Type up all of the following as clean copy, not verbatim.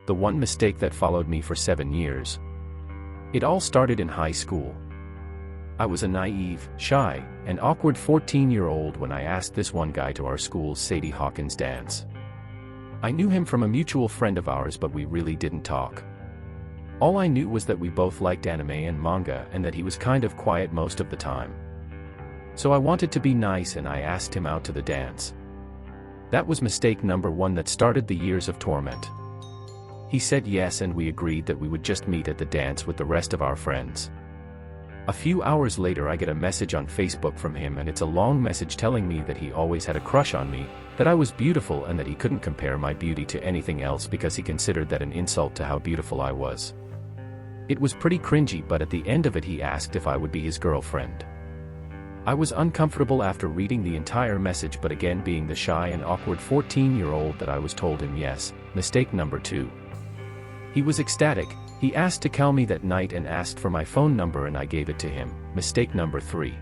the one mistake that followed me for 7 years. It all started in high school. I was a naive, shy, and awkward 14-year-old when I asked this one guy to our school's Sadie Hawkins dance. I knew him from a mutual friend of ours, but we really didn't talk. All I knew was that we both liked anime and manga and that he was kind of quiet most of the time. So I wanted to be nice and I asked him out to the dance. That was mistake number 1 that started the years of torment. He said yes and we agreed that we would just meet at the dance with the rest of our friends. A few hours later I get a message on Facebook from him, and it's a long message telling me that he always had a crush on me, that I was beautiful and that he couldn't compare my beauty to anything else because he considered that an insult to how beautiful I was. It was pretty cringy, but at the end of it he asked if I would be his girlfriend. I was uncomfortable after reading the entire message, but again, being the shy and awkward 14-year-old that I was, told him yes. Mistake number 2. He was ecstatic. He asked to call me that night and asked for my phone number and I gave it to him. Mistake number 3.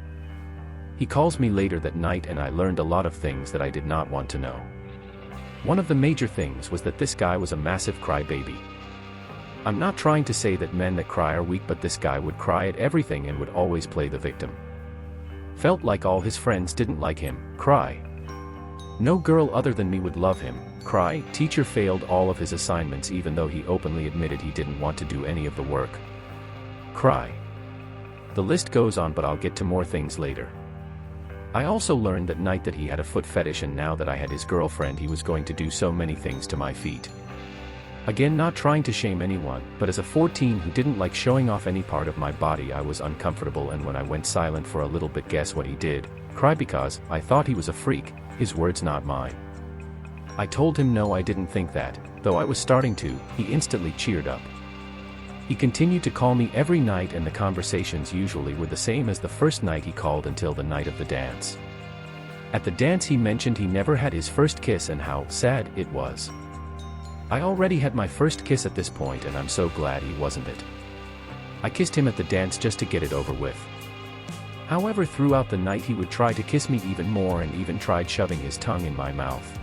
He calls me later that night and I learned a lot of things that I did not want to know. One of the major things was that this guy was a massive crybaby. I'm not trying to say that men that cry are weak, but this guy would cry at everything and would always play the victim. Felt like all his friends didn't like him. Cry. No girl other than me would love him. Cry. Teacher failed all of his assignments even though he openly admitted he didn't want to do any of the work. Cry. The list goes on, but I'll get to more things later. I also learned that night that he had a foot fetish, and now that I had his girlfriend he was going to do so many things to my feet. Again, not trying to shame anyone, but as a 14 who didn't like showing off any part of my body, I was uncomfortable, and when I went silent for a little bit, guess what he did? Cry because I thought he was a freak. His words, not mine. I told him no, I didn't think that, though I was starting to. He instantly cheered up. He continued to call me every night, and the conversations usually were the same as the first night he called until the night of the dance. At the dance he mentioned he never had his first kiss and how sad it was. I already had my first kiss at this point, and I'm so glad he wasn't it. I kissed him at the dance just to get it over with. However, throughout the night he would try to kiss me even more and even tried shoving his tongue in my mouth.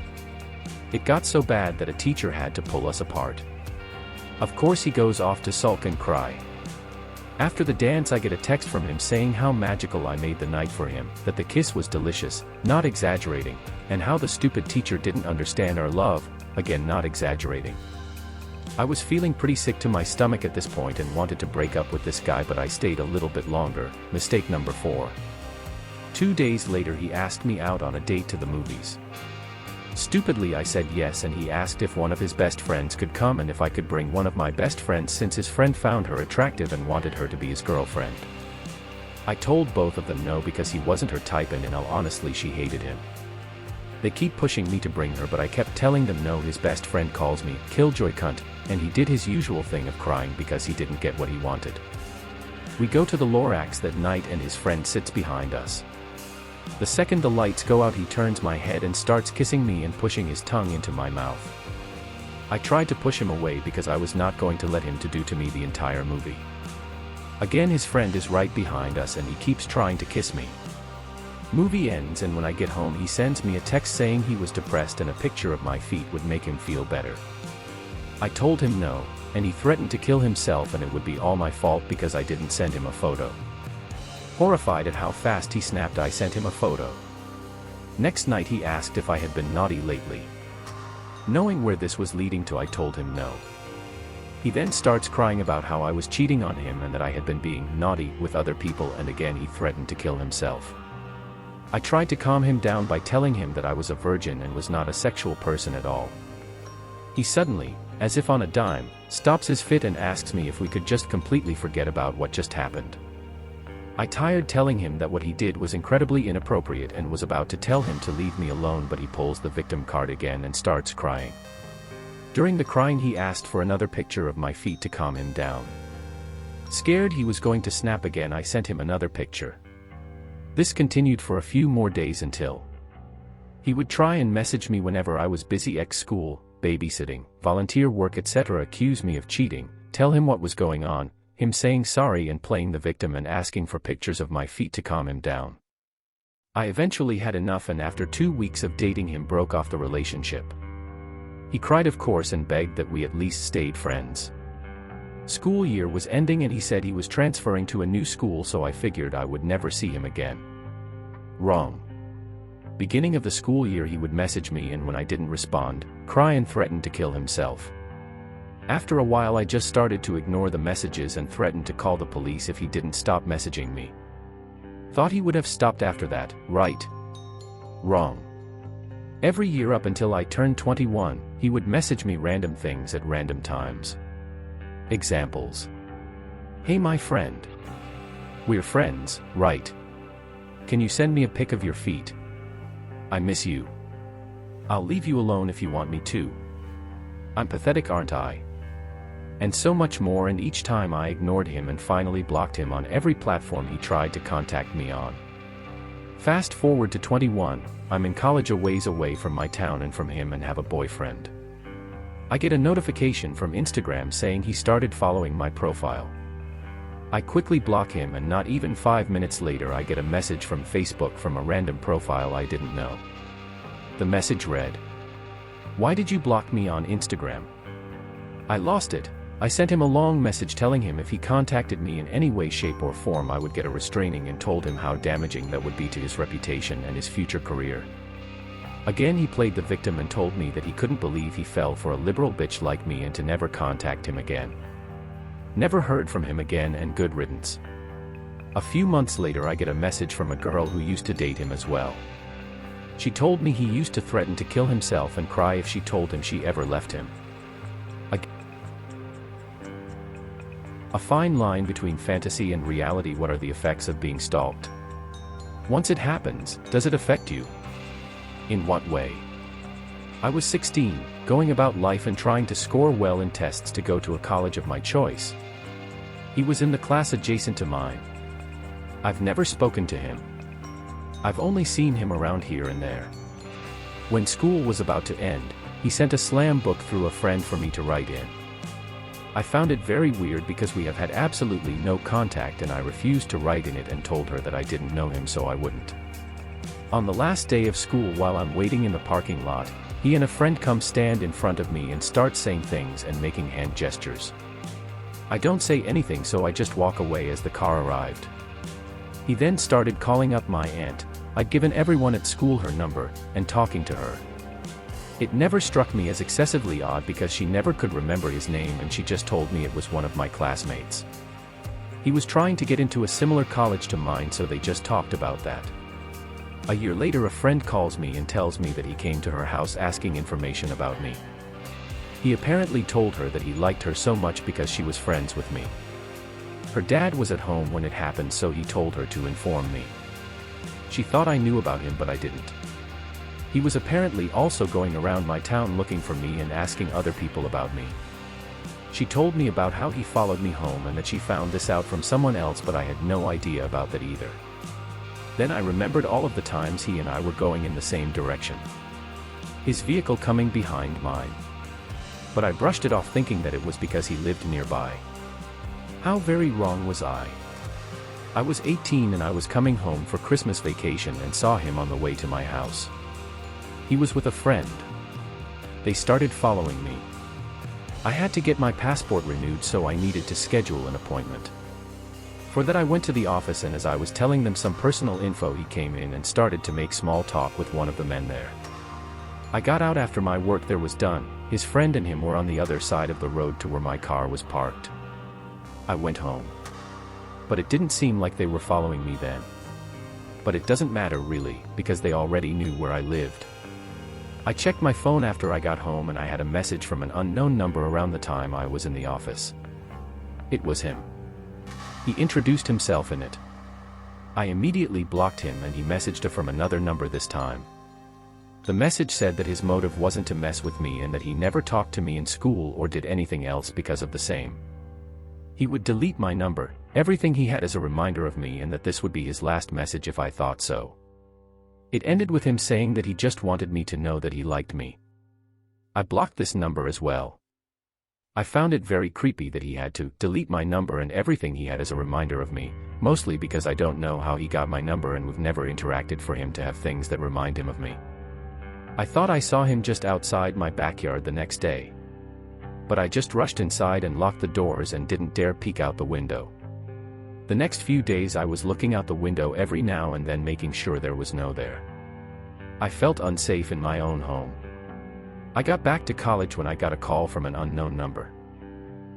It got so bad that a teacher had to pull us apart. Of course he goes off to sulk and cry. After the dance I get a text from him saying how magical I made the night for him, that the kiss was delicious, not exaggerating, and how the stupid teacher didn't understand our love, again not exaggerating. I was feeling pretty sick to my stomach at this point and wanted to break up with this guy, but I stayed a little bit longer. Mistake number 4. 2 days later he asked me out on a date to the movies. Stupidly I said yes, and he asked if one of his best friends could come and if I could bring one of my best friends since his friend found her attractive and wanted her to be his girlfriend. I told both of them no because he wasn't her type, and in all honesty she hated him. They keep pushing me to bring her, but I kept telling them no. His best friend calls me killjoy cunt, and he did his usual thing of crying because he didn't get what he wanted. We go to the Lorax that night and his friend sits behind us. The second the lights go out he turns my head and starts kissing me and pushing his tongue into my mouth. I tried to push him away because I was not going to let him to do to me the entire movie. Again his friend is right behind us and he keeps trying to kiss me. Movie ends, and when I get home he sends me a text saying he was depressed and a picture of my feet would make him feel better. I told him no, and he threatened to kill himself and it would be all my fault because I didn't send him a photo. Horrified at how fast he snapped, I sent him a photo. Next night he asked if I had been naughty lately. Knowing where this was leading to, I told him no. He then starts crying about how I was cheating on him and that I had been being naughty with other people, and again he threatened to kill himself. I tried to calm him down by telling him that I was a virgin and was not a sexual person at all. He suddenly, as if on a dime, stops his fit and asks me if we could just completely forget about what just happened. I tired telling him that what he did was incredibly inappropriate and was about to tell him to leave me alone, but he pulls the victim card again and starts crying. During the crying he asked for another picture of my feet to calm him down. Scared he was going to snap again, I sent him another picture. This continued for a few more days until he would try and message me whenever I was busy at school, babysitting, volunteer work, etc., accuse me of cheating, tell him what was going on, him saying sorry and playing the victim and asking for pictures of my feet to calm him down. I eventually had enough and after 2 weeks of dating him broke off the relationship. He cried of course and begged that we at least stayed friends. School year was ending and he said he was transferring to a new school, so I figured I would never see him again. Wrong. Beginning of the school year he would message me, and when I didn't respond, cry and threaten to kill himself. After a while I just started to ignore the messages and threatened to call the police if he didn't stop messaging me. Thought he would have stopped after that, right? Wrong. Every year up until I turned 21, he would message me random things at random times. Examples. Hey my friend. We're friends, right? Can you send me a pic of your feet? I miss you. I'll leave you alone if you want me to. I'm pathetic, aren't I? And so much more, and each time I ignored him and finally blocked him on every platform he tried to contact me on. Fast forward to 21, I'm in college a ways away from my town and from him and have a boyfriend. I get a notification from Instagram saying he started following my profile. I quickly block him, and not even 5 minutes later I get a message from Facebook from a random profile I didn't know. The message read, "Why did you block me on Instagram?" I lost it. I sent him a long message telling him if he contacted me in any way, shape or form I would get a restraining, and told him how damaging that would be to his reputation and his future career. Again he played the victim and told me that he couldn't believe he fell for a liberal bitch like me and to never contact him again. Never heard from him again, and good riddance. A few months later I get a message from a girl who used to date him as well. She told me he used to threaten to kill himself and cry if she told him she ever left him. A fine line between fantasy and reality. What are the effects of being stalked? Once it happens, does it affect you? In what way? I was 16, going about life and trying to score well in tests to go to a college of my choice. He was in the class adjacent to mine. I've never spoken to him. I've only seen him around here and there. When school was about to end, he sent a slam book through a friend for me to write in. I found it very weird because we have had absolutely no contact, and I refused to write in it and told her that I didn't know him so I wouldn't. On the last day of school, while I'm waiting in the parking lot, he and a friend come stand in front of me and start saying things and making hand gestures. I don't say anything, so I just walk away as the car arrived. He then started calling up my aunt. I'd given everyone at school her number, and talking to her. It never struck me as excessively odd because she never could remember his name, and she just told me it was one of my classmates. He was trying to get into a similar college to mine, so they just talked about that. A year later a friend calls me and tells me that he came to her house asking information about me. He apparently told her that he liked her so much because she was friends with me. Her dad was at home when it happened, so he told her to inform me. She thought I knew about him, but I didn't. He was apparently also going around my town looking for me and asking other people about me. She told me about how he followed me home and that she found this out from someone else, but I had no idea about that either. Then I remembered all of the times he and I were going in the same direction. His vehicle coming behind mine. But I brushed it off, thinking that it was because he lived nearby. How very wrong was I? I was 18 and I was coming home for Christmas vacation and saw him on the way to my house. He was with a friend. They started following me. I had to get my passport renewed, so I needed to schedule an appointment. For that I went to the office, and as I was telling them some personal info, he came in and started to make small talk with one of the men there. I got out after my work there was done. His friend and him were on the other side of the road to where my car was parked. I went home. But it didn't seem like they were following me then. But it doesn't matter really, because they already knew where I lived. I checked my phone after I got home and I had a message from an unknown number around the time I was in the office. It was him. He introduced himself in it. I immediately blocked him, and he messaged from another number this time. The message said that his motive wasn't to mess with me and that he never talked to me in school or did anything else because of the same. He would delete my number, everything he had, as a reminder of me, and that this would be his last message if I thought so. It ended with him saying that he just wanted me to know that he liked me. I blocked this number as well. I found it very creepy that he had to delete my number and everything he had as a reminder of me, mostly because I don't know how he got my number and we've never interacted for him to have things that remind him of me. I thought I saw him just outside my backyard the next day. But I just rushed inside and locked the doors and didn't dare peek out the window. The next few days I was looking out the window every now and then making sure there was no there. I felt unsafe in my own home. I got back to college when I got a call from an unknown number.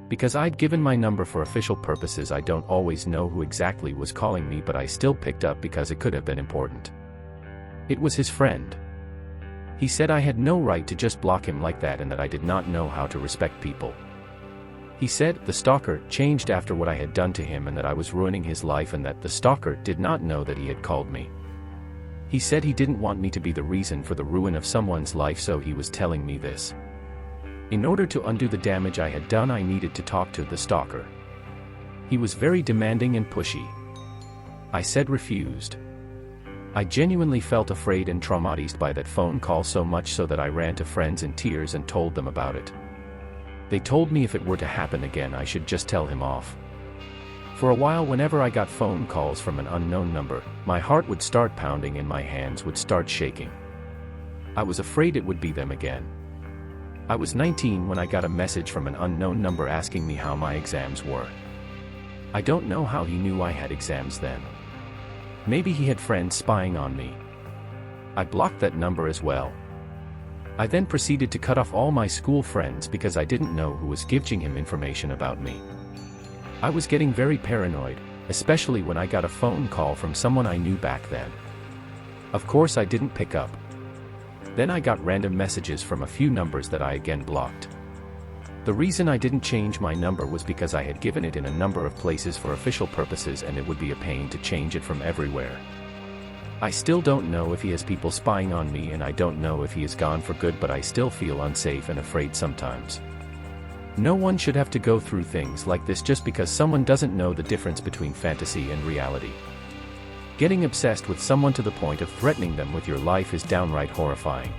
Because I'd given my number for official purposes, I don't always know who exactly was calling me, but I still picked up because it could have been important. It was his friend. He said I had no right to just block him like that and that I did not know how to respect people. He said the stalker changed after what I had done to him and that I was ruining his life and that the stalker did not know that he had called me. He said he didn't want me to be the reason for the ruin of someone's life, so he was telling me this. In order to undo the damage I had done, I needed to talk to the stalker. He was very demanding and pushy. I said refused. I genuinely felt afraid and traumatized by that phone call, so much so that I ran to friends in tears and told them about it. They told me if it were to happen again, I should just tell him off. For a while, whenever I got phone calls from an unknown number, my heart would start pounding and my hands would start shaking. I was afraid it would be them again. I was 19 when I got a message from an unknown number asking me how my exams were. I don't know how he knew I had exams then. Maybe he had friends spying on me. I blocked that number as well. I then proceeded to cut off all my school friends because I didn't know who was giving him information about me. I was getting very paranoid, especially when I got a phone call from someone I knew back then. Of course I didn't pick up. Then I got random messages from a few numbers that I again blocked. The reason I didn't change my number was because I had given it in a number of places for official purposes and it would be a pain to change it from everywhere. I still don't know if he has people spying on me, and I don't know if he is gone for good, but I still feel unsafe and afraid sometimes. No one should have to go through things like this just because someone doesn't know the difference between fantasy and reality. Getting obsessed with someone to the point of threatening them with your life is downright horrifying.